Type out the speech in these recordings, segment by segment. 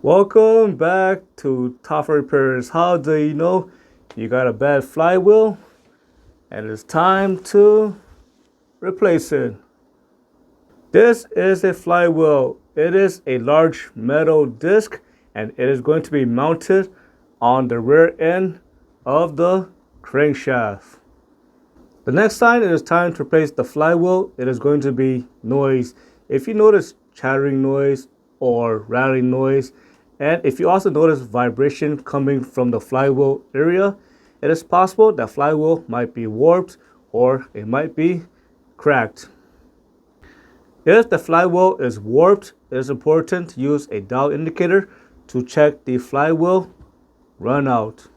Welcome back to Top Repairs. How do you know you got a bad flywheel and it's time to replace it? This is a flywheel. It is a large metal disc and it is going to be mounted on the rear end of the crankshaft. The next sign it is time to replace the flywheel. It is going to be noise. If you notice chattering noise or rattling noise, and if you also notice vibration coming from the flywheel area, it is possible that flywheel might be warped or it might be cracked. If the flywheel is warped, it is important to use a dial indicator to check the flywheel run out.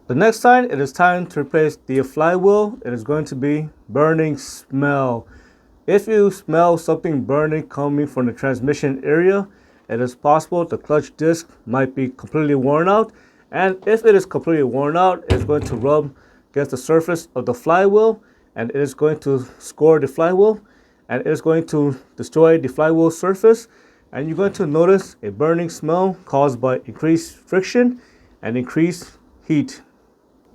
The next sign, it is time to replace the flywheel. It is going to be burning smell. If you smell something burning coming from the transmission area, it is possible the clutch disc might be completely worn out. And if it is completely worn out, it's going to rub against the surface of the flywheel and it is going to score the flywheel and it is going to destroy the flywheel surface. And you're going to notice a burning smell caused by increased friction and increased heat.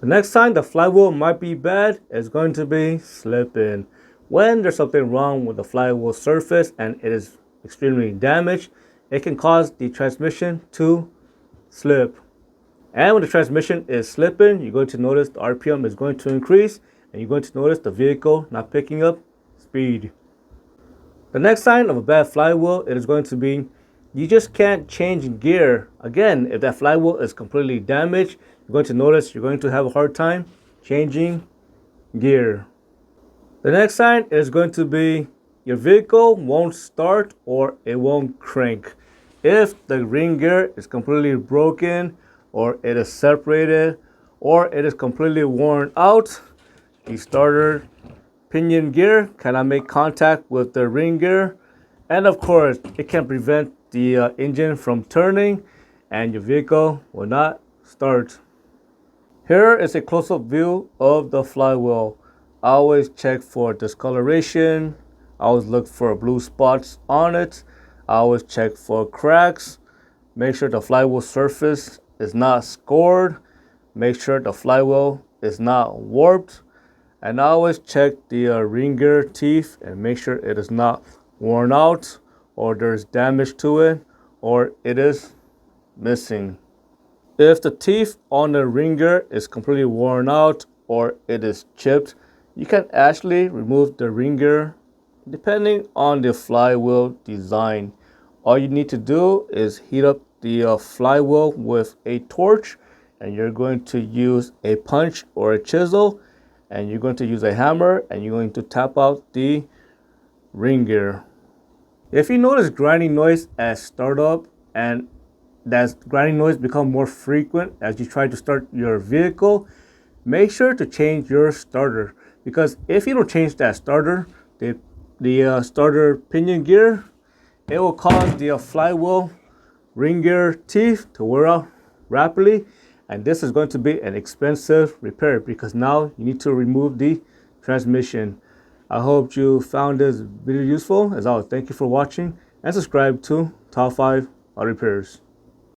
The next sign the flywheel might be bad is going to be slipping. When there's something wrong with the flywheel surface and it is extremely damaged, it can cause the transmission to slip. And when the transmission is slipping, you're going to notice the RPM is going to increase and you're going to notice the vehicle not picking up speed. The next sign of a bad flywheel, it is going to be you just can't change gear. Again, if that flywheel is completely damaged, you're going to notice you're going to have a hard time changing gear. The next sign is going to be your vehicle won't start or it won't crank. If the ring gear is completely broken or it is separated or it is completely worn out, the starter pinion gear cannot make contact with the ring gear. And of course, it can prevent the engine from turning and your vehicle will not start. Here is a close-up view of the flywheel. I always check for discoloration. I always look for blue spots on it. I always check for cracks. Make sure the flywheel surface is not scored. Make sure the flywheel is not warped. And I always check the ring gear teeth and make sure it is not worn out or there's damage to it or it is missing. If the teeth on the ring gear is completely worn out or it is chipped, you can actually remove the ring gear depending on the flywheel design. All you need to do is heat up the flywheel with a torch and you're going to use a punch or a chisel and you're going to use a hammer and you're going to tap out the ring gear. If you notice grinding noise at startup and that grinding noise become more frequent as you try to start your vehicle, make sure to change your starter, because if you don't change that starter, the starter pinion gear, it will cause the flywheel ring gear teeth to wear out rapidly, and this is going to be an expensive repair because now you need to remove the transmission. I hope you found this video useful. As always, thank you for watching and subscribe to Top 5 Auto Repairs.